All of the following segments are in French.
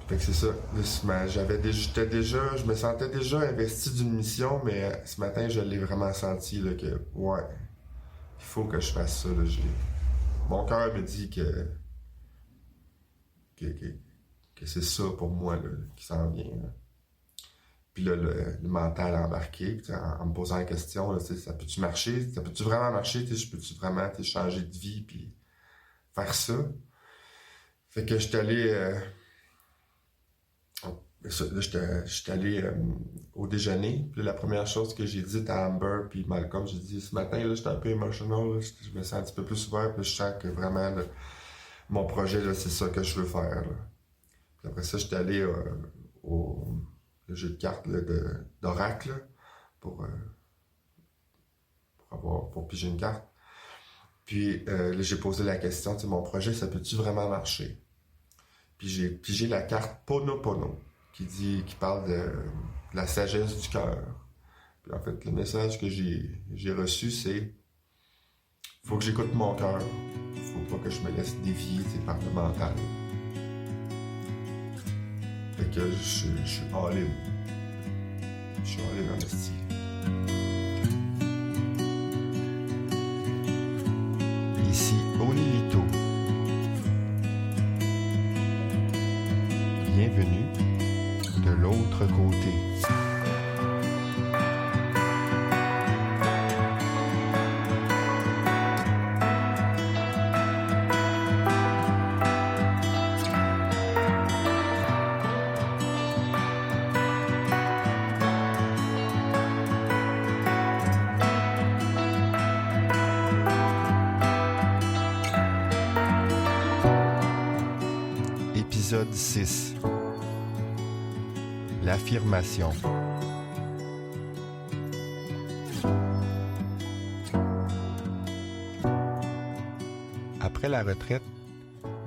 Fait que c'est ça. Je me sentais déjà investi d'une mission, mais ce matin, je l'ai vraiment senti, là, que, ouais, il faut que je fasse ça, là. Mon cœur me dit que, que, que c'est ça pour moi, là, qui s'en vient, là. Puis là, le mental embarqué, en me posant la question, là, ça peut-tu marcher? Ça peut-tu vraiment marcher? Je peux-tu vraiment changer de vie puis faire ça? Fait que j'étais allé, j'étais allé au déjeuner. Puis là, la première chose que j'ai dit à Amber puis Malcolm, j'ai dit ce matin, là, j'étais un peu emotional, là, je me sens un petit peu plus ouvert, puis je sens que vraiment, là, mon projet, là, c'est ça que je veux faire. Là. Puis après ça, j'étais allé au le jeu de cartes là, d'Oracle là, pour, euh, pour piger une carte. Puis là, j'ai posé la question, mon projet, ça peut-tu vraiment marcher? Puis j'ai pigé la carte Pono qui parle de la sagesse du cœur. Puis en fait, le message que j'ai reçu, c'est faut que j'écoute mon cœur. Faut pas que je me laisse dévier par le mental. Fait que je suis all-in. Je suis all-in en esti. Ici Onilito. Bienvenue de l'autre côté. Épisode 6. L'affirmation. Après la retraite,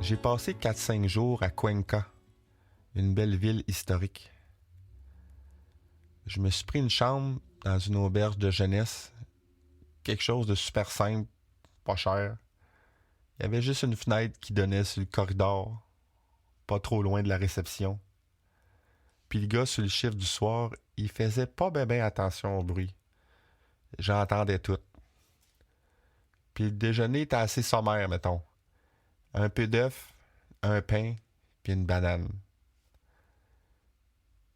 j'ai passé 4-5 jours à Cuenca, une belle ville historique. Je me suis pris une chambre dans une auberge de jeunesse, quelque chose de super simple, pas cher. Il y avait juste une fenêtre qui donnait sur le corridor, pas trop loin de la réception. Puis le gars sur le chiffre du soir, il faisait pas ben attention au bruit. J'entendais tout. Puis le déjeuner était assez sommaire, mettons. Un peu d'œuf, un pain, puis une banane.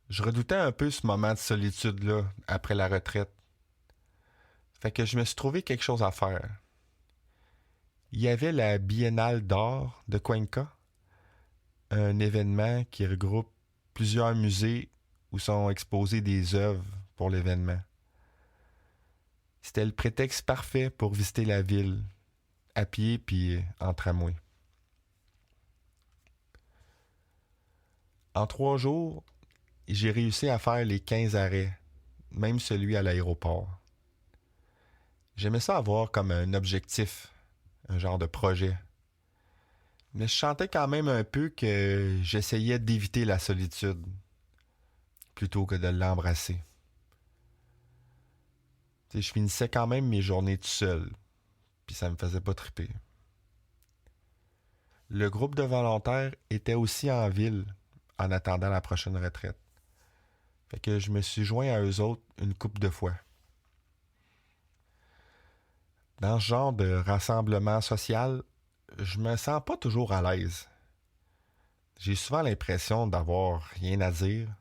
Je redoutais un peu ce moment de solitude-là après la retraite. Fait que je me suis trouvé quelque chose à faire. Il y avait la Biennale d'art de Cuenca, un événement qui regroupe plusieurs musées où sont exposées des œuvres pour l'événement. C'était le prétexte parfait pour visiter la ville, à pied puis en tramway. En 3 jours, j'ai réussi à faire les 15 arrêts, même celui à l'aéroport. J'aimais ça avoir comme un objectif, un genre de projet. Mais je sentais quand même un peu que j'essayais d'éviter la solitude, plutôt que de l'embrasser. Je finissais quand même mes journées tout seul, puis ça me faisait pas triper. Le groupe de volontaires était aussi en ville en attendant la prochaine retraite. Fait que je me suis joint à eux autres une couple de fois. Dans ce genre de rassemblement social, je me sens pas toujours à l'aise. J'ai souvent l'impression d'avoir rien à dire,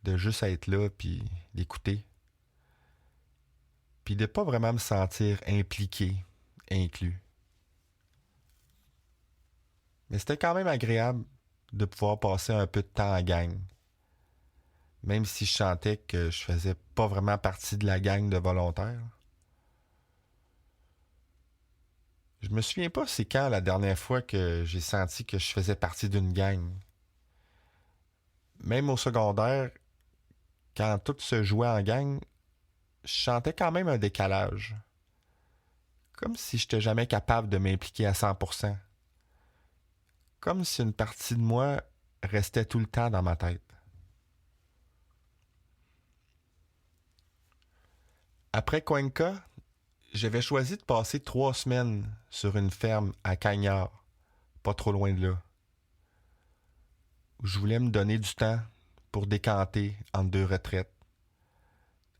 de juste être là puis d'écouter. Puis de pas vraiment me sentir impliqué, inclus. Mais c'était quand même agréable de pouvoir passer un peu de temps en gang. Même si je sentais que je faisais pas vraiment partie de la gang de volontaires. Je me souviens pas c'est quand la dernière fois que j'ai senti que je faisais partie d'une gang. Même au secondaire, quand tout se jouait en gang, je sentais quand même un décalage. Comme si j'étais jamais capable de m'impliquer à 100%. Comme si une partie de moi restait tout le temps dans ma tête. Après Cuenca, j'avais choisi de passer 3 semaines sur une ferme à Cagnard, pas trop loin de là. où je voulais me donner du temps pour décanter entre deux retraites,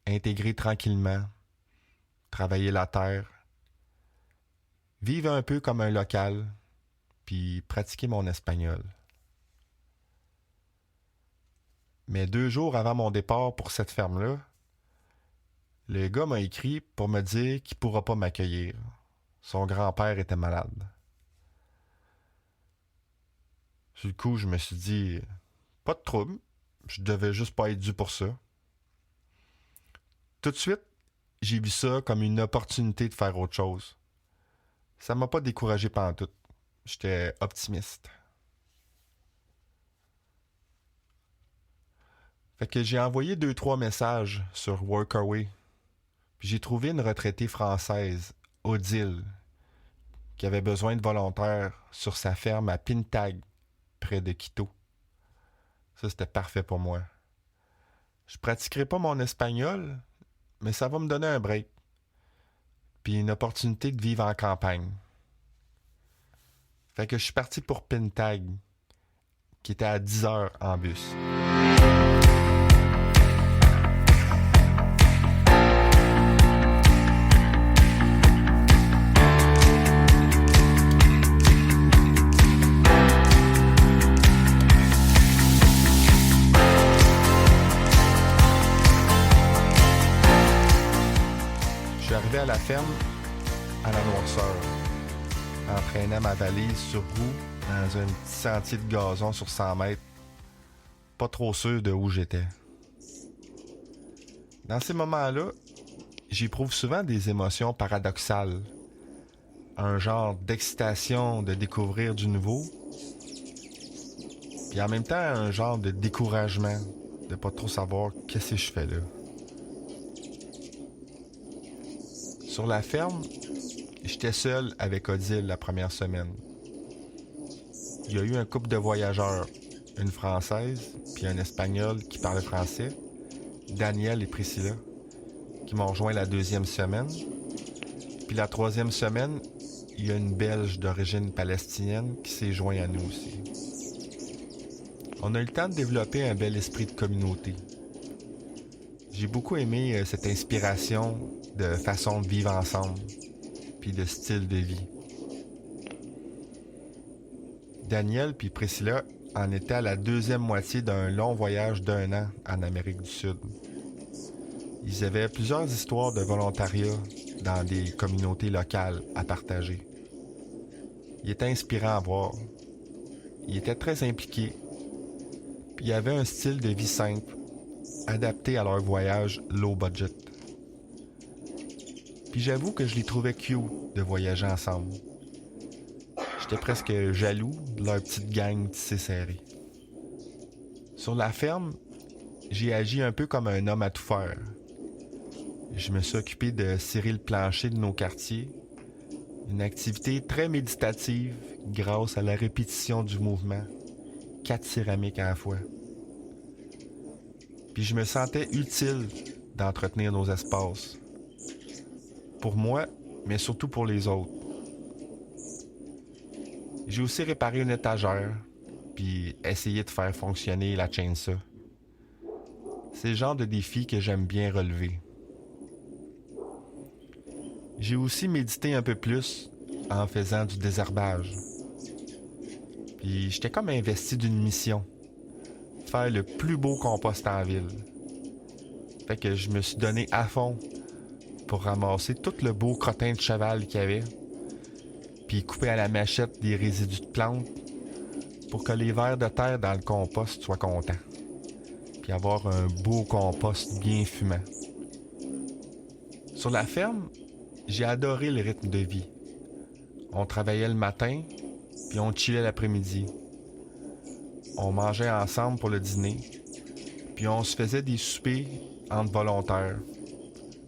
intégrer tranquillement, travailler la terre, vivre un peu comme un local, puis pratiquer mon espagnol. Mais 2 jours avant mon départ pour cette ferme-là, le gars m'a écrit pour me dire qu'il ne pourra pas m'accueillir. Son grand-père était malade. Sur le coup, je me suis dit, pas de trouble, je devais juste pas être dû pour ça. Tout de suite, j'ai vu ça comme une opportunité de faire autre chose. Ça m'a pas découragé pantoute. J'étais optimiste. Fait que j'ai envoyé 2-3 messages sur Workaway. Puis j'ai trouvé une retraitée française, Odile, qui avait besoin de volontaires sur sa ferme à Pintag, près de Quito. Ça, c'était parfait pour moi. Je pratiquerai pas mon espagnol, mais ça va me donner un break. Puis une opportunité de vivre en campagne. Fait que je suis parti pour Pintag, qui était à 10 heures en bus. Je suis arrivé à la ferme à la noirceur, entraînant ma valise sur roue dans un petit sentier de gazon sur 100 mètres, pas trop sûr de où j'étais. Dans ces moments-là, j'éprouve souvent des émotions paradoxales. Un genre d'excitation de découvrir du nouveau, puis en même temps un genre de découragement de pas trop savoir qu'est-ce que je fais là. Sur la ferme, j'étais seul avec Odile la première semaine. Il y a eu un couple de voyageurs, une Française puis un Espagnol qui parlait français, Daniel et Priscilla, qui m'ont rejoint la 2e semaine. Puis la 3e semaine, il y a une Belge d'origine palestinienne qui s'est joint à nous aussi. On a eu le temps de développer un bel esprit de communauté. J'ai beaucoup aimé cette inspiration de façon de vivre ensemble, puis de style de vie. Daniel puis Priscilla en étaient à la 2e moitié d'un long voyage d'1 an en Amérique du Sud. Ils avaient plusieurs histoires de volontariat dans des communautés locales à partager. Ils étaient inspirants à voir. Ils étaient très impliqués. Puis ils avaient un style de vie simple, adapté à leur voyage low budget. Puis j'avoue que je les trouvais cute de voyager ensemble. J'étais presque jaloux de leur petite gang tissée serrée. Sur la ferme, j'ai agi un peu comme un homme à tout faire. Je me suis occupé de cirer le plancher de nos quartiers, une activité très méditative grâce à la répétition du mouvement, 4 céramiques à la fois. Puis je me sentais utile d'entretenir nos espaces. Pour moi, mais surtout pour les autres. J'ai aussi réparé une étagère, puis essayé de faire fonctionner la chainsaw. C'est le genre de défi que j'aime bien relever. J'ai aussi médité un peu plus en faisant du désherbage. Puis j'étais comme investi d'une mission. Faire le plus beau compost en ville. Fait que je me suis donné à fond pour ramasser tout le beau crottin de cheval qu'il y avait, puis couper à la machette des résidus de plantes pour que les vers de terre dans le compost soient contents, puis avoir un beau compost bien fumant. Sur la ferme, j'ai adoré le rythme de vie. On travaillait le matin, puis on chillait l'après-midi. On mangeait ensemble pour le dîner, puis on se faisait des soupers entre volontaires.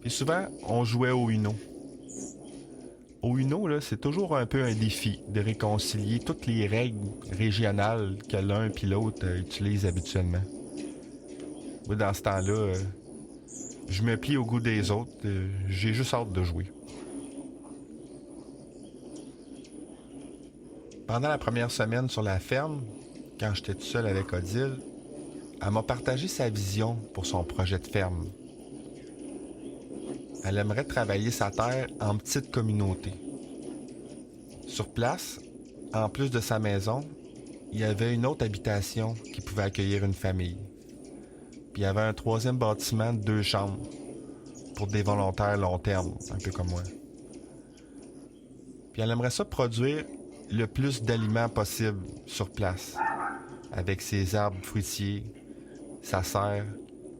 Puis souvent, on jouait au Uno. Au Uno, là, c'est toujours un peu un défi de réconcilier toutes les règles régionales que l'un et l'autre utilisent habituellement. Moi, dans ce temps-là, je me plie au goût des autres. J'ai juste hâte de jouer. Pendant la première semaine sur la ferme, quand j'étais tout seul avec Odile, elle m'a partagé sa vision pour son projet de ferme. Elle aimerait travailler sa terre en petite communauté. Sur place, en plus de sa maison, il y avait une autre habitation qui pouvait accueillir une famille. Puis il y avait un troisième bâtiment de 2 chambres pour des volontaires long terme, un peu comme moi. Puis elle aimerait ça produire le plus d'aliments possible sur place, avec ses arbres fruitiers, sa serre,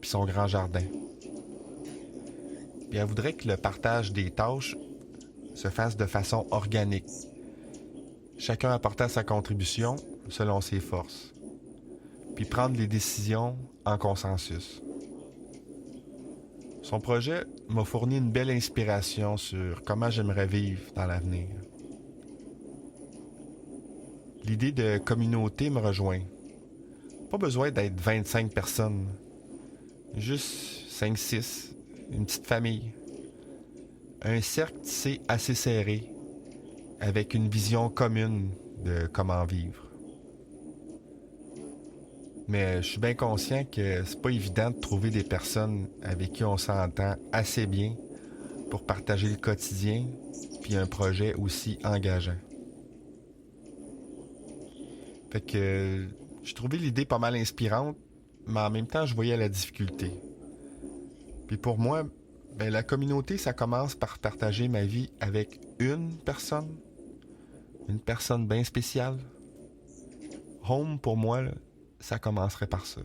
puis son grand jardin. Puis elle voudrait que le partage des tâches se fasse de façon organique, chacun apportant sa contribution selon ses forces, puis prendre les décisions en consensus. Son projet m'a fourni une belle inspiration sur comment j'aimerais vivre dans l'avenir. L'idée de communauté me rejoint. Pas besoin d'être 25 personnes, juste 5-6, une petite famille. Un cercle tissé assez serré, avec une vision commune de comment vivre. Mais je suis bien conscient que c'est pas évident de trouver des personnes avec qui on s'entend assez bien pour partager le quotidien puis un projet aussi engageant. Fait que j'ai trouvé l'idée pas mal inspirante, mais en même temps je voyais la difficulté. Puis pour moi, la communauté, ça commence par partager ma vie avec une personne bien spéciale. Home, pour moi, là, ça commencerait par ça.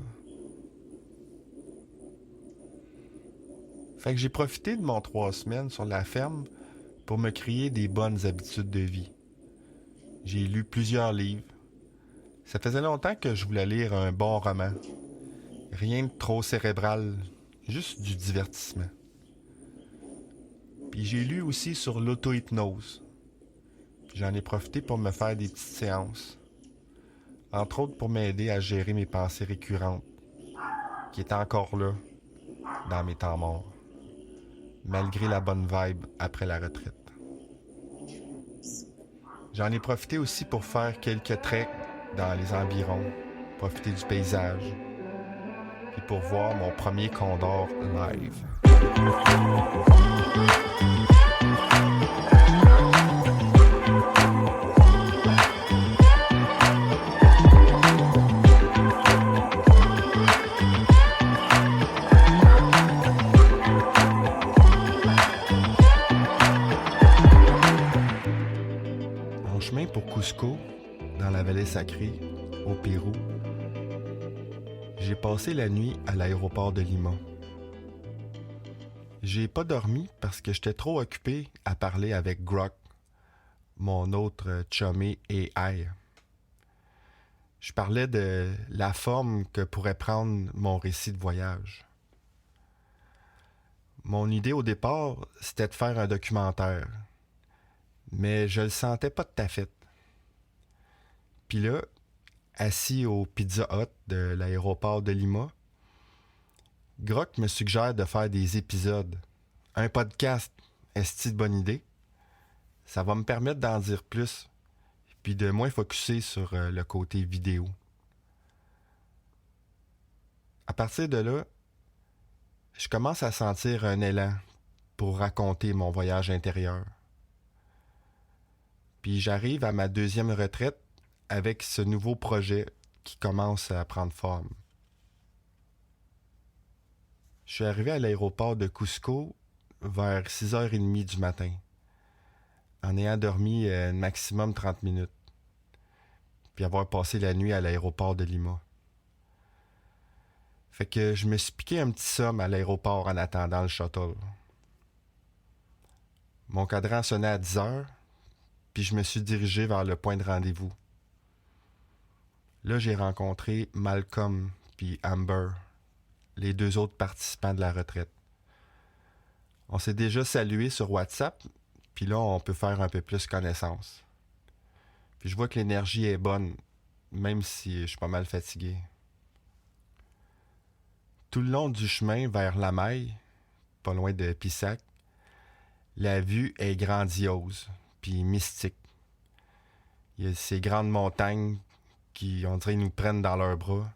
Fait que j'ai profité de mon 3 semaines sur la ferme pour me créer des bonnes habitudes de vie. J'ai lu plusieurs livres. Ça faisait longtemps que je voulais lire un bon roman. Rien de trop cérébral, juste du divertissement. Puis j'ai lu aussi sur l'auto-hypnose. J'en ai profité pour me faire des petites séances. Entre autres pour m'aider à gérer mes pensées récurrentes, qui étaient encore là, dans mes temps morts, malgré la bonne vibe après la retraite. J'en ai profité aussi pour faire quelques treks dans les environs, profiter du paysage, puis pour voir mon premier condor live. En chemin pour Cusco, dans la vallée sacrée, au Pérou, j'ai passé la nuit à l'aéroport de Lima. J'ai pas dormi parce que j'étais trop occupé à parler avec Grok, mon autre chumé AI. Je parlais de la forme que pourrait prendre mon récit de voyage. Mon idée au départ, c'était de faire un documentaire, mais je le sentais pas tout à fait. Puis là, assis au Pizza Hut de l'aéroport de Lima, Grok me suggère de faire des épisodes. Un podcast, est-ce une bonne idée? Ça va me permettre d'en dire plus, puis de moins focusser sur le côté vidéo. À partir de là, je commence à sentir un élan pour raconter mon voyage intérieur. Puis j'arrive à ma 2e retraite avec ce nouveau projet qui commence à prendre forme. Je suis arrivé à l'aéroport de Cusco vers 6h30 du matin, en ayant dormi maximum 30 minutes, puis avoir passé la nuit à l'aéroport de Lima. Fait que je me suis piqué un petit somme à l'aéroport en attendant le shuttle. Mon cadran sonnait à 10h, puis je me suis dirigé vers le point de rendez-vous. Là, j'ai rencontré Malcolm puis Amber, les 2 autres participants de la retraite. On s'est déjà salué sur WhatsApp, puis là, on peut faire un peu plus connaissance. Puis je vois que l'énergie est bonne, même si je suis pas mal fatigué. Tout le long du chemin vers La Maille, pas loin de Pissac, la vue est grandiose, puis mystique. Il y a ces grandes montagnes qui, on dirait, nous prennent dans leurs bras.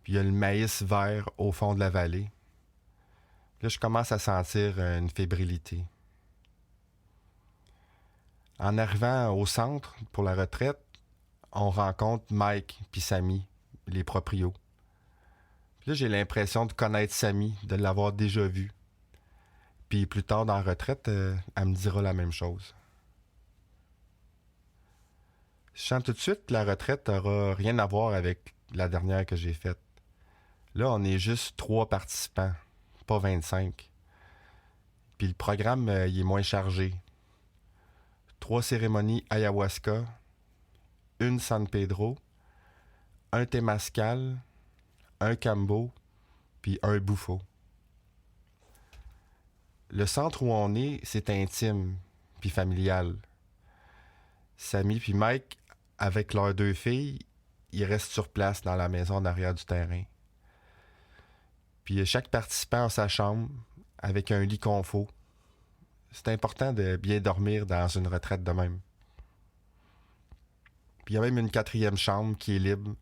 Puis il y a le maïs vert au fond de la vallée. Là, je commence à sentir une fébrilité. En arrivant au centre pour la retraite, on rencontre Mike puis Samy, les proprios. Puis là, j'ai l'impression de connaître Samy, de l'avoir déjà vu. Puis plus tard dans la retraite, elle me dira la même chose. Je sens tout de suite que la retraite n'aura rien à voir avec la dernière que j'ai faite. Là, on est juste 3 participants, pas 25. Puis le programme, il est moins chargé. 3 cérémonies ayahuasca, 1 San Pedro, 1 Temazcal, 1 Kambo, puis 1 Bufo. Le centre où on est, c'est intime, puis familial. Samy puis Mike, avec leurs 2 filles, ils restent sur place dans la maison en arrière du terrain. Puis chaque participant a sa chambre, avec un lit confort. C'est important de bien dormir dans une retraite de même. Puis il y a même une 4e chambre qui est libre.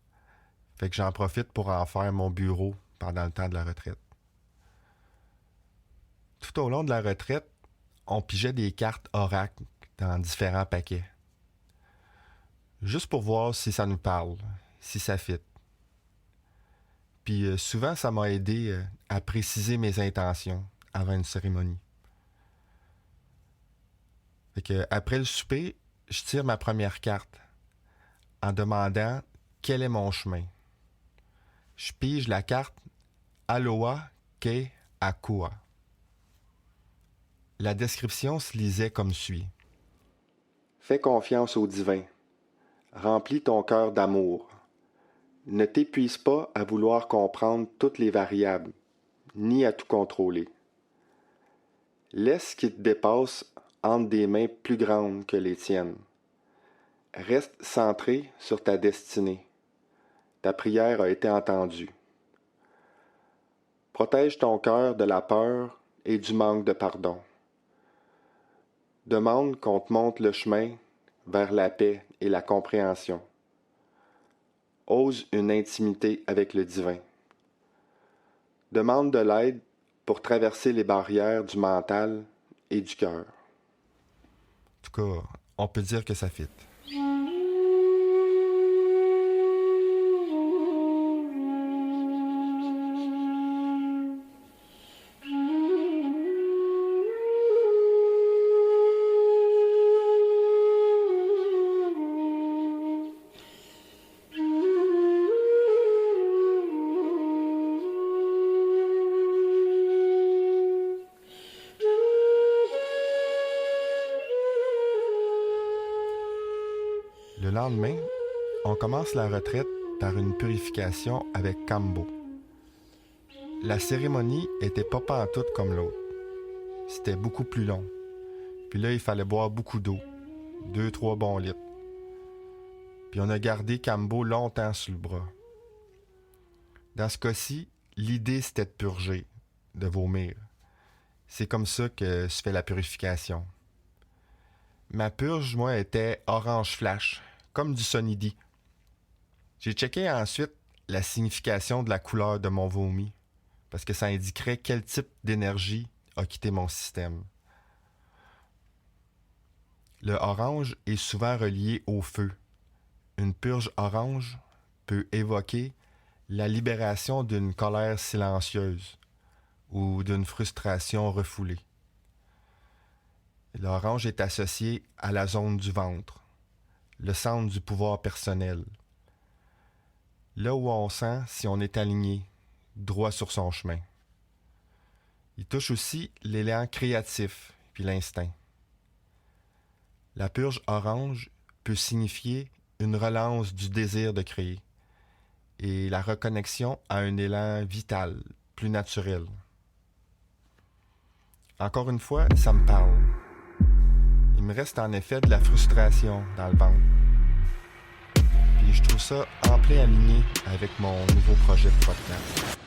Fait que j'en profite pour en faire mon bureau pendant le temps de la retraite. Tout au long de la retraite, on pigeait des cartes oracle dans différents paquets. Juste pour voir si ça nous parle, si ça fit. Puis souvent, ça m'a aidé à préciser mes intentions avant une cérémonie. Fait que, après le souper, je tire ma première carte en demandant quel est mon chemin. Je pige la carte Aloha Ke Akua. La description se lisait comme suit. Fais confiance au divin. Remplis ton cœur d'amour. Ne t'épuise pas à vouloir comprendre toutes les variables, ni à tout contrôler. Laisse ce qui te dépasse entre des mains plus grandes que les tiennes. Reste centré sur ta destinée. Ta prière a été entendue. Protège ton cœur de la peur et du manque de pardon. Demande qu'on te montre le chemin vers la paix et la compréhension. Ose une intimité avec le divin. Demande de l'aide pour traverser les barrières du mental et du cœur. En tout cas, on peut dire que ça fit. Le lendemain, on commence la retraite par une purification avec Kambo. La cérémonie était pas pantoute comme l'autre. C'était beaucoup plus long. Puis là, il fallait boire beaucoup d'eau. 2-3 bons litres. Puis on a gardé Kambo longtemps sous le bras. Dans ce cas-ci, l'idée c'était de purger, de vomir. C'est comme ça que se fait la purification. Ma purge, moi, était orange flash, comme du Sunny D. J'ai checké ensuite la signification de la couleur de mon vomi, parce que ça indiquerait quel type d'énergie a quitté mon système. Le orange est souvent relié au feu. Une purge orange peut évoquer la libération d'une colère silencieuse ou d'une frustration refoulée. L'orange est associé à la zone du ventre, le centre du pouvoir personnel. Là où on sent si on est aligné, droit sur son chemin. Il touche aussi l'élan créatif puis l'instinct. La purge orange peut signifier une relance du désir de créer et la reconnexion à un élan vital, plus naturel. Encore une fois, ça me parle. Il me reste en effet de la frustration dans le ventre. Puis je trouve ça en plein aligné avec mon nouveau projet de podcast.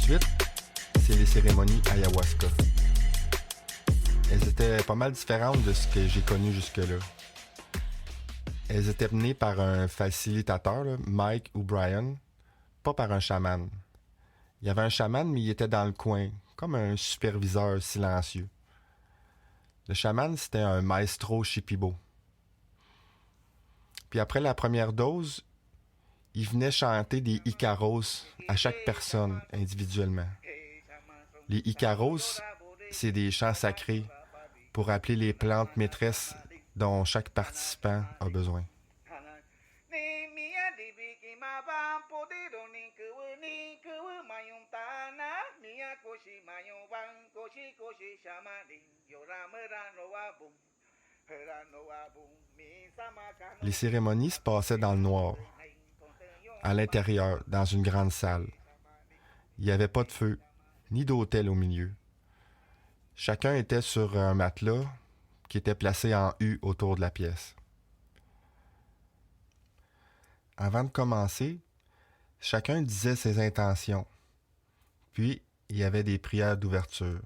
Ensuite, c'est les cérémonies ayahuasca. Elles étaient pas mal différentes de ce que j'ai connu jusque-là. Elles étaient menées par un facilitateur, là, Mike ou Brian, pas par un chaman. Il y avait un chaman, mais il était dans le coin, comme un superviseur silencieux. Le chaman, c'était un maestro shipibo. Puis après la première dose, il venait chanter des Icaros à chaque personne individuellement. Les Icaros, c'est des chants sacrés pour appeler les plantes maîtresses dont chaque participant a besoin. Les cérémonies se passaient dans le noir, à l'intérieur, dans une grande salle. Il n'y avait pas de feu, ni d'autel au milieu. Chacun était sur un matelas qui était placé en U autour de la pièce. Avant de commencer, chacun disait ses intentions. Puis, il y avait des prières d'ouverture.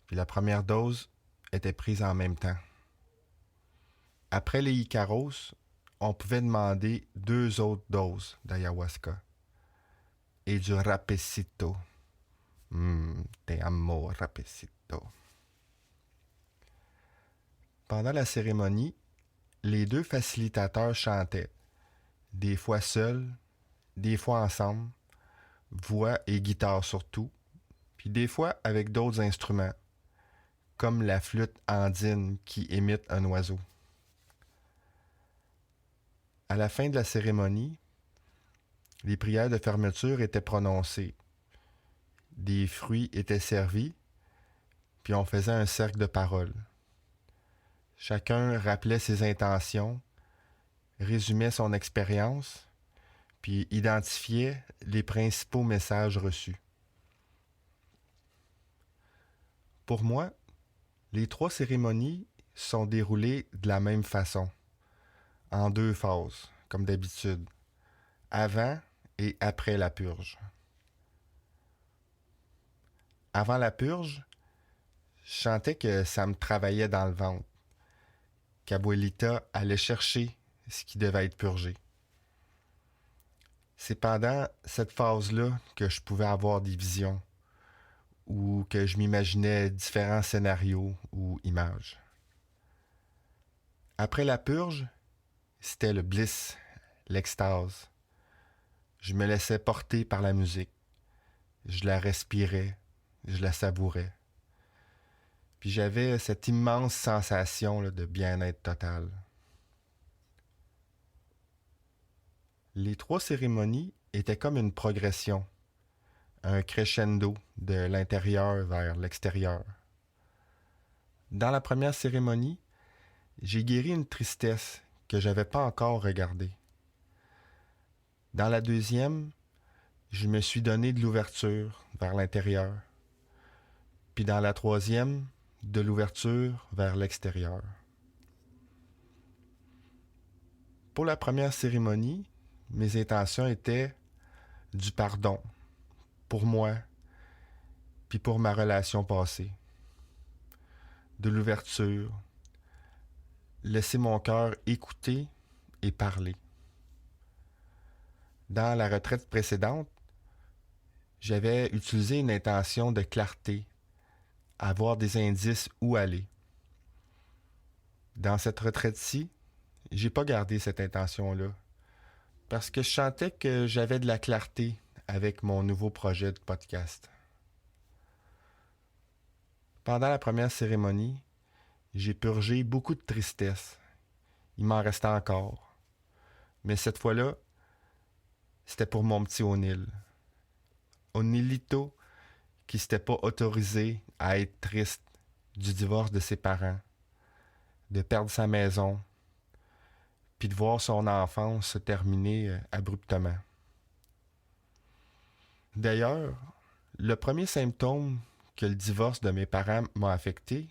Puis la première dose était prise en même temps. Après les Icaros, on pouvait demander 2 autres doses d'ayahuasca et du rapecito. Te amo, rapecito. Pendant la cérémonie, les 2 facilitateurs chantaient, des fois seuls, des fois ensemble, voix et guitare surtout, puis des fois avec d'autres instruments, comme la flûte andine qui imite un oiseau. À la fin de la cérémonie, les prières de fermeture étaient prononcées. Des fruits étaient servis, puis on faisait un cercle de paroles. Chacun rappelait ses intentions, résumait son expérience, puis identifiait les principaux messages reçus. Pour moi, les 3 cérémonies sont déroulées de la même façon, en 2 phases, comme d'habitude, avant et après la purge. Avant la purge, je sentais que ça me travaillait dans le ventre, qu'Abuelita allait chercher ce qui devait être purgé. C'est pendant cette phase-là que je pouvais avoir des visions ou que je m'imaginais différents scénarios ou images. Après la purge, c'était le bliss, l'extase. Je me laissais porter par la musique. Je la respirais, je la savourais. Puis j'avais cette immense sensation là, de bien-être total. Les 3 cérémonies étaient comme une progression, un crescendo de l'intérieur vers l'extérieur. Dans la première cérémonie, j'ai guéri une tristesse que je n'avais pas encore regardée. Dans la deuxième, je me suis donné de l'ouverture vers l'intérieur. Puis dans la troisième, de l'ouverture vers l'extérieur. Pour la première cérémonie, mes intentions étaient du pardon pour moi, puis pour ma relation passée. De l'ouverture, laisser mon cœur écouter et parler. Dans la retraite précédente, j'avais utilisé une intention de clarté, avoir des indices où aller. Dans cette retraite-ci, j'ai pas gardé cette intention-là, parce que je sentais que j'avais de la clarté avec mon nouveau projet de podcast. Pendant la première cérémonie, j'ai purgé beaucoup de tristesse. Il m'en restait encore. Mais cette fois-là, c'était pour mon petit O'Neill. O'Neillito, qui s'était pas autorisé à être triste du divorce de ses parents, de perdre sa maison, puis de voir son enfance se terminer abruptement. D'ailleurs, le premier symptôme que le divorce de mes parents m'a affecté,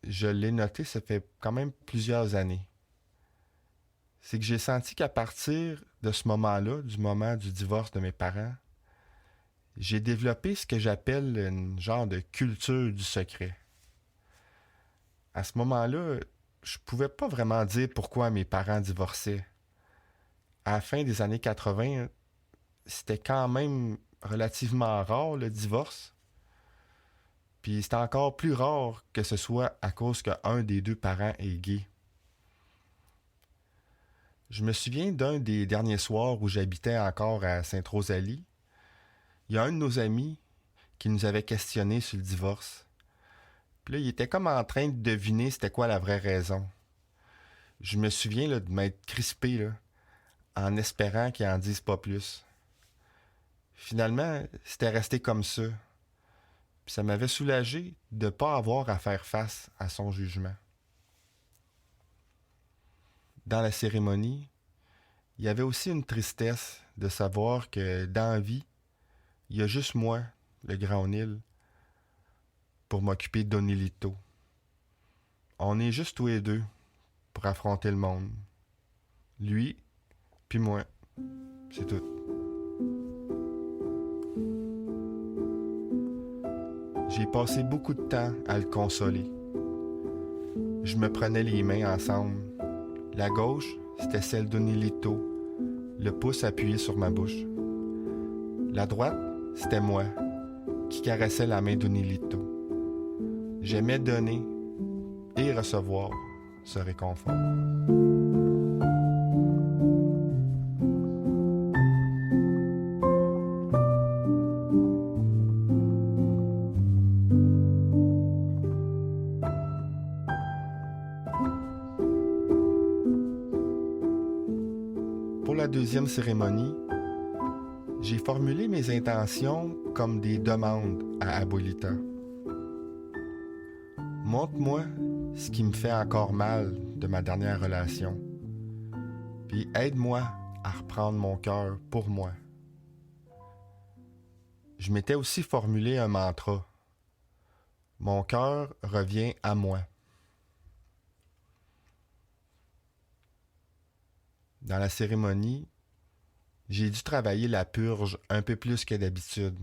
je l'ai noté, ça fait quand même plusieurs années. C'est que j'ai senti qu'à partir de ce moment-là, du moment du divorce de mes parents, j'ai développé ce que j'appelle une genre de culture du secret. À ce moment-là, je pouvais pas vraiment dire pourquoi mes parents divorçaient. À la fin des années 80, c'était quand même relativement rare le divorce. Puis c'était encore plus rare que ce soit à cause qu'un des deux parents est gay. Je me souviens d'un des derniers soirs où j'habitais encore à Sainte-Rosalie. Il y a un de nos amis qui nous avait questionné sur le divorce. Puis là, il était comme en train de deviner c'était quoi la vraie raison. Je me souviens là, de m'être crispé là, en espérant qu'il en dise pas plus. Finalement, c'était resté comme ça. Puis ça m'avait soulagé de ne pas avoir à faire face à son jugement. Dans la cérémonie, il y avait aussi une tristesse de savoir que dans la vie, il y a juste moi, le grand Nil, pour m'occuper de Donilito. On est juste tous les deux pour affronter le monde. Lui, puis moi. C'est tout. J'ai passé beaucoup de temps à le consoler. Je me prenais les mains ensemble. La gauche, c'était celle d'Onilito, le pouce appuyé sur ma bouche. La droite, c'était moi, qui caressais la main d'Onilito. J'aimais donner et recevoir ce réconfort. Pour la deuxième cérémonie, j'ai formulé mes intentions comme des demandes à Abuelita. Montre-moi ce qui me fait encore mal de ma dernière relation, puis aide-moi à reprendre mon cœur pour moi. Je m'étais aussi formulé un mantra. Mon cœur revient à moi. Dans la cérémonie, j'ai dû travailler la purge un peu plus que d'habitude.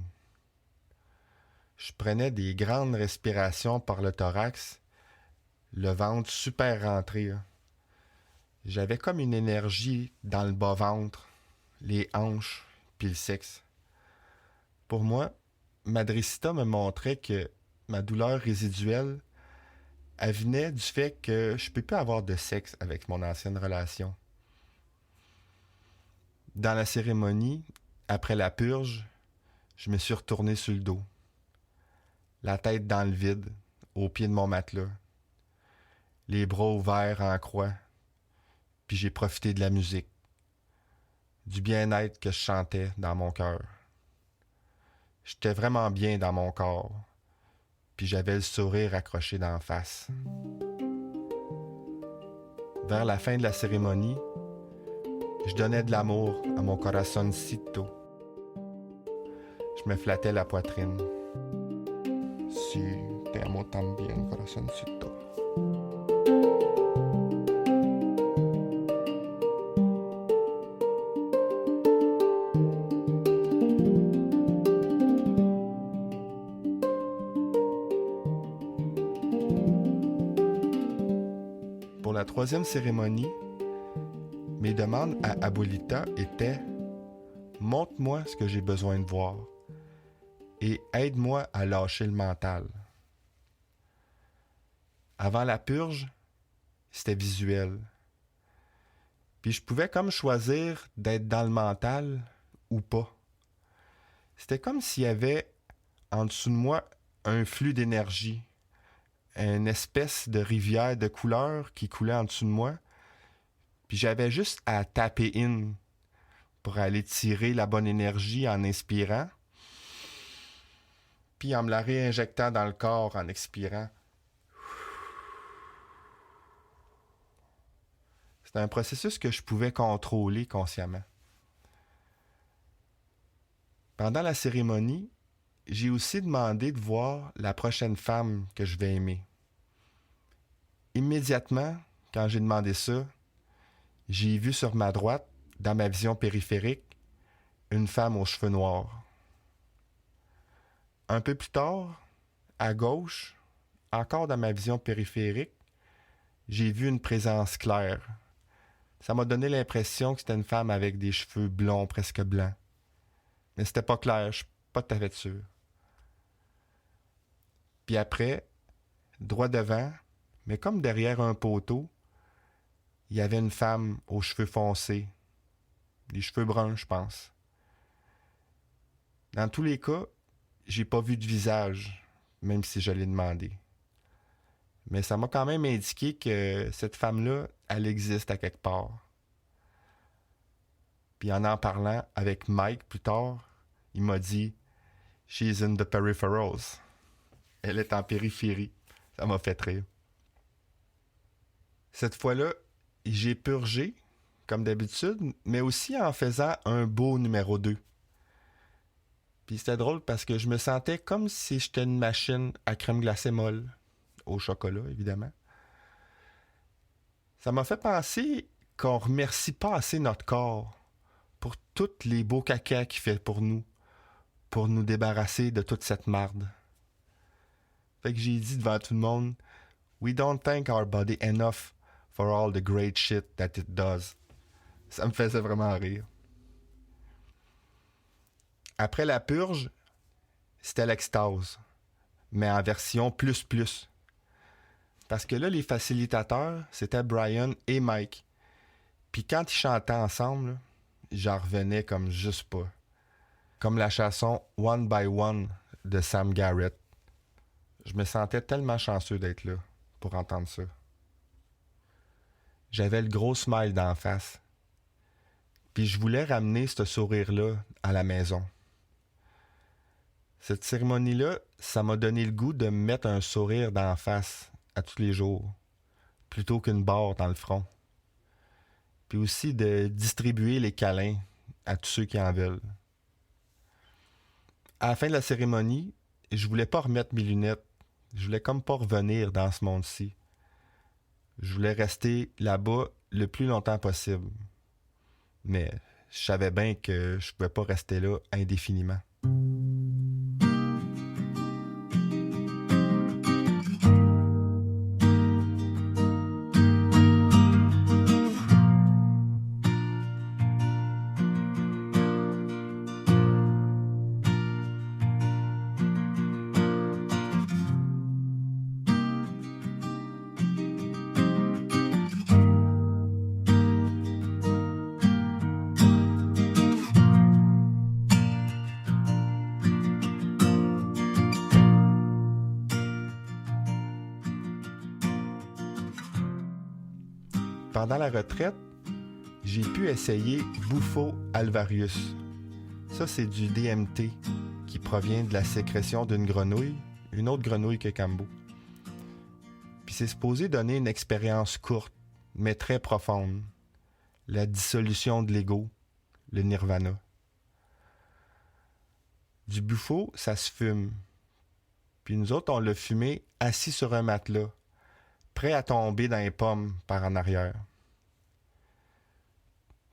Je prenais des grandes respirations par le thorax, le ventre super rentré. J'avais comme une énergie dans le bas-ventre, les hanches, puis le sexe. Pour moi, Madrecita me montrait que ma douleur résiduelle, elle venait du fait que je ne peux plus avoir de sexe avec mon ancienne relation. Dans la cérémonie, après la purge, je me suis retourné sur le dos, la tête dans le vide, au pied de mon matelas, les bras ouverts en croix, puis j'ai profité de la musique, du bien-être que je chantais dans mon cœur. J'étais vraiment bien dans mon corps, puis j'avais le sourire accroché d'en face. Vers la fin de la cérémonie, je donnais de l'amour à mon corazoncito. Je me flattais la poitrine. Si, te amo también, corazoncito. Pour la troisième cérémonie, mes demandes à Abuelita étaient « Montre-moi ce que j'ai besoin de voir et aide-moi à lâcher le mental. » Avant la purge, c'était visuel. Puis je pouvais comme choisir d'être dans le mental ou pas. C'était comme s'il y avait en dessous de moi un flux d'énergie, une espèce de rivière de couleurs qui coulait en dessous de moi. Puis j'avais juste à taper in pour aller tirer la bonne énergie en inspirant, puis en me la réinjectant dans le corps en expirant. C'était un processus que je pouvais contrôler consciemment. Pendant la cérémonie, j'ai aussi demandé de voir la prochaine femme que je vais aimer. Immédiatement, quand j'ai demandé ça, j'ai vu sur ma droite, dans ma vision périphérique, une femme aux cheveux noirs. Un peu plus tard, à gauche, encore dans ma vision périphérique, j'ai vu une présence claire. Ça m'a donné l'impression que c'était une femme avec des cheveux blonds, presque blancs. Mais c'était pas clair, je suis pas tout à fait sûr. Puis après, droit devant, mais comme derrière un poteau, il y avait une femme aux cheveux foncés, des cheveux bruns, je pense. Dans tous les cas, j'ai pas vu de visage, même si je l'ai demandé. Mais ça m'a quand même indiqué que cette femme-là, elle existe à quelque part. Puis en parlant avec Mike plus tard, il m'a dit « She's in the peripherals ». Elle est en périphérie. Ça m'a fait rire. Cette fois-là, j'ai purgé, comme d'habitude, mais aussi en faisant un beau numéro 2. Puis c'était drôle parce que je me sentais comme si j'étais une machine à crème glacée molle, au chocolat, évidemment. Ça m'a fait penser qu'on remercie pas assez notre corps pour tous les beaux caca qu'il fait pour nous débarrasser de toute cette marde. Fait que j'ai dit devant tout le monde, We don't thank our body enough for all the great shit that it does. Ça me faisait vraiment rire. Après la purge, c'était l'extase, mais en version plus plus. Parce que là, les facilitateurs, c'était Brian et Mike. Puis quand ils chantaient ensemble, j'en revenais comme juste pas. Comme la chanson One by One de Sam Garrett. Je me sentais tellement chanceux d'être là pour entendre ça. J'avais le gros smile d'en face. Puis je voulais ramener ce sourire-là à la maison. Cette cérémonie-là, ça m'a donné le goût de me mettre un sourire d'en face à tous les jours, plutôt qu'une barre dans le front. Puis aussi de distribuer les câlins à tous ceux qui en veulent. À la fin de la cérémonie, je voulais pas remettre mes lunettes. Je voulais comme pas revenir dans ce monde-ci. Je voulais rester là-bas le plus longtemps possible. Mais je savais bien que je pouvais pas rester là indéfiniment. Pendant la retraite, j'ai pu essayer Bufo alvarius. Ça, c'est du DMT qui provient de la sécrétion d'une grenouille, une autre grenouille que Cambo. Puis c'est supposé donner une expérience courte, mais très profonde. La dissolution de l'ego, le nirvana. Du Bufo, ça se fume. Puis nous autres, on l'a fumé assis sur un matelas, prêt à tomber dans les pommes par en arrière.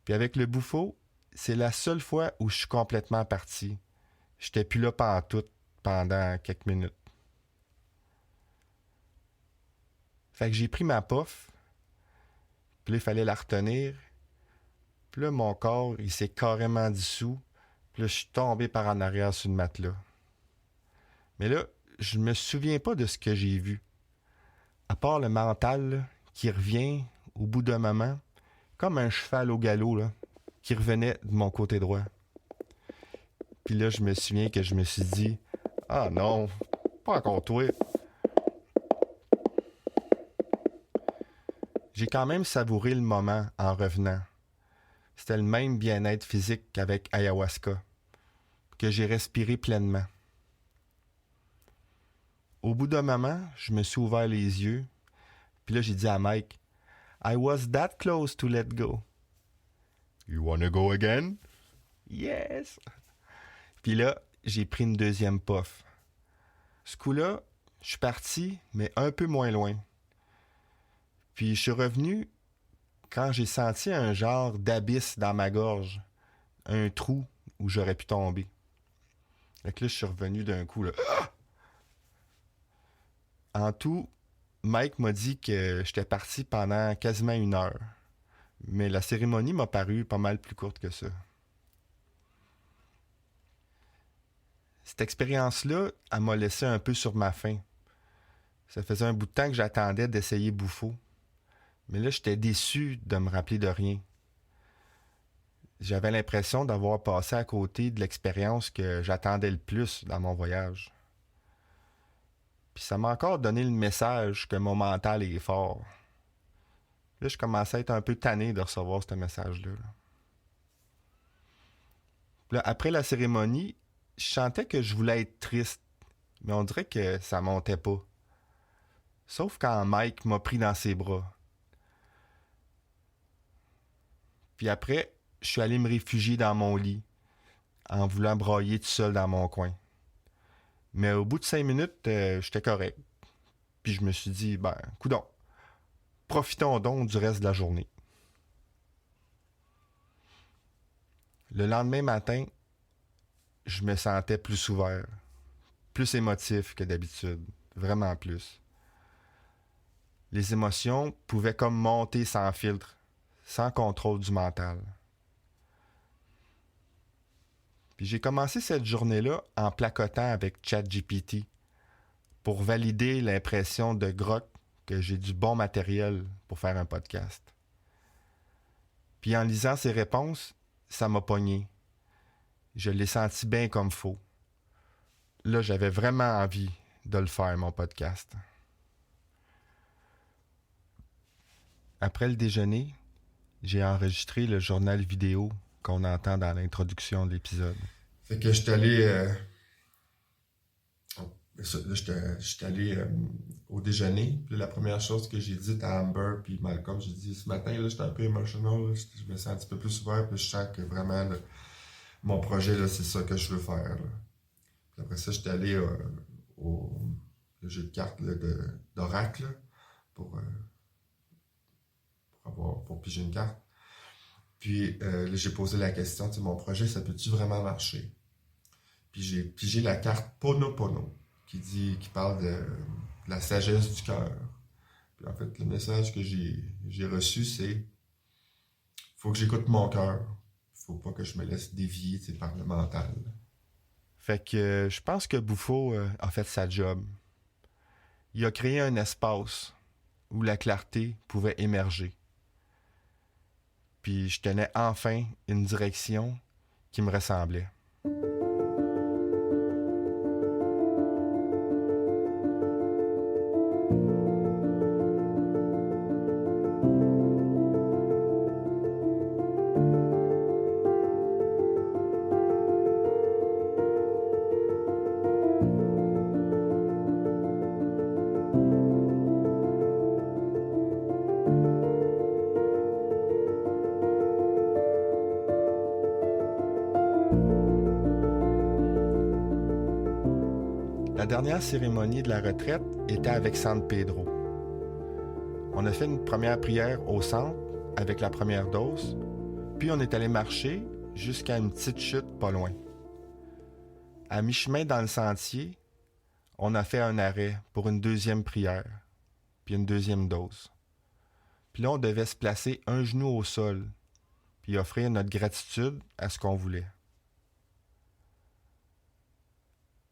Puis avec le Bufo, c'est la seule fois où je suis complètement parti. J'étais plus là pantoute pendant quelques minutes. Fait que j'ai pris ma puff, puis là, il fallait la retenir. Puis là, mon corps, il s'est carrément dissous. Puis là, je suis tombé par en arrière sur le matelas. Mais là, je me souviens pas de ce que j'ai vu. À part le mental là, qui revient au bout d'un moment, comme un cheval au galop là, qui revenait de mon côté droit. Puis là, je me souviens que je me suis dit « Ah non, pas encore toi ». J'ai quand même savouré le moment en revenant. C'était le même bien-être physique qu'avec ayahuasca, que j'ai respiré pleinement. Au bout d'un moment, je me suis ouvert les yeux, puis là, j'ai dit à Mike « I was that close to let go ». « You wanna go again? » « Yes! » Puis là, j'ai pris une deuxième puff. Ce coup-là, je suis parti, mais un peu moins loin. Puis je suis revenu quand j'ai senti un genre d'abysse dans ma gorge, un trou où j'aurais pu tomber. Fait que là, je suis revenu d'un coup, là. En tout, Mike m'a dit que j'étais parti pendant quasiment 1 heure. Mais la cérémonie m'a paru pas mal plus courte que ça. Cette expérience-là, elle m'a laissé un peu sur ma faim. Ça faisait un bout de temps que j'attendais d'essayer Bouffo. Mais là, j'étais déçu de me rappeler de rien. J'avais l'impression d'avoir passé à côté de l'expérience que j'attendais le plus dans mon voyage. Puis ça m'a encore donné le message que mon mental est fort. Là, je commençais à être un peu tanné de recevoir ce message-là. Là, après la cérémonie, je sentais que je voulais être triste, mais on dirait que ça montait pas. Sauf quand Mike m'a pris dans ses bras. Puis après, je suis allé me réfugier dans mon lit, en voulant brailler tout seul dans mon coin. Mais au bout de 5 minutes, j'étais correct. Puis je me suis dit, coudonc, profitons donc du reste de la journée. Le lendemain matin, je me sentais plus ouvert, plus émotif que d'habitude, vraiment plus. Les émotions pouvaient comme monter sans filtre, sans contrôle du mental. Puis j'ai commencé cette journée-là en placotant avec ChatGPT pour valider l'impression de Grok que j'ai du bon matériel pour faire un podcast. Puis en lisant ses réponses, ça m'a pogné. Je l'ai senti bien comme faux. Là, j'avais vraiment envie de le faire, mon podcast. Après le déjeuner, j'ai enregistré le journal vidéo qu'on entend dans l'introduction de l'épisode. Fait que j'étais allé... j'étais allé au déjeuner. Puis la première chose que j'ai dit à Amber puis Malcolm, j'ai dit, ce matin, là, j'étais un peu émotionnel. Je me sens un petit peu plus ouvert. Puis je sens que vraiment, là, mon projet, là, c'est ça que je veux faire. Là. Puis après ça, j'étais allé au jeu de cartes là, d'Oracle là, pour piger une carte. Puis là, j'ai posé la question, mon projet, ça peut-tu vraiment marcher? Puis j'ai pigé la carte Pono qui parle de la sagesse du cœur. Puis en fait, le message que j'ai reçu, c'est faut que j'écoute mon cœur. Faut pas que je me laisse dévier par le mental. Fait que je pense que Bouffo a fait sa job. Il a créé un espace où la clarté pouvait émerger. Puis je tenais enfin une direction qui me ressemblait. La dernière cérémonie de la retraite était avec San Pedro. On a fait une première prière au centre avec la première dose, puis on est allé marcher jusqu'à une petite chute pas loin. À mi-chemin dans le sentier, on a fait un arrêt pour une deuxième prière, puis une deuxième dose. Puis là, on devait se placer un genou au sol, puis offrir notre gratitude à ce qu'on voulait.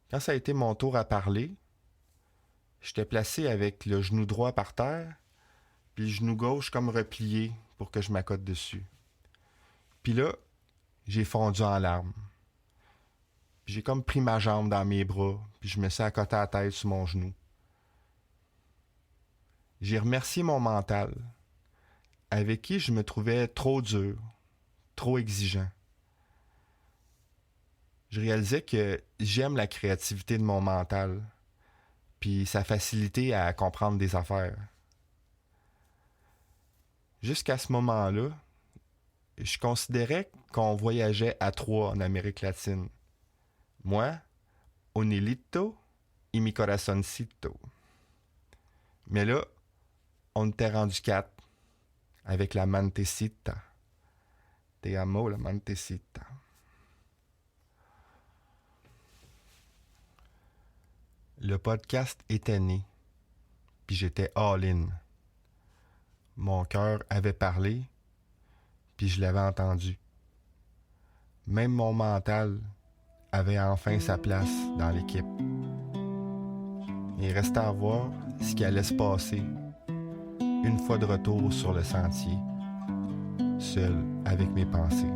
Quand ça a été mon tour à parler, j'étais placé avec le genou droit par terre, puis le genou gauche comme replié pour que je m'accote dessus. Puis là, j'ai fondu en larmes. Puis j'ai comme pris ma jambe dans mes bras, puis je me suis accoté la tête sur mon genou. J'ai remercié mon mental, avec qui je me trouvais trop dur, trop exigeant. Je réalisais que j'aime la créativité de mon mental, puis sa facilité à comprendre des affaires. Jusqu'à ce moment-là, je considérais qu'on voyageait à 3 en Amérique latine. Moi, Onilito et mi corazoncito. Mais là, on était rendu 4 avec la mantecita. Te amo la mantecita. Le podcast était né, puis j'étais all-in. Mon cœur avait parlé, puis je l'avais entendu. Même mon mental avait enfin sa place dans l'équipe. Il restait à voir ce qui allait se passer une fois de retour sur le sentier, seul avec mes pensées.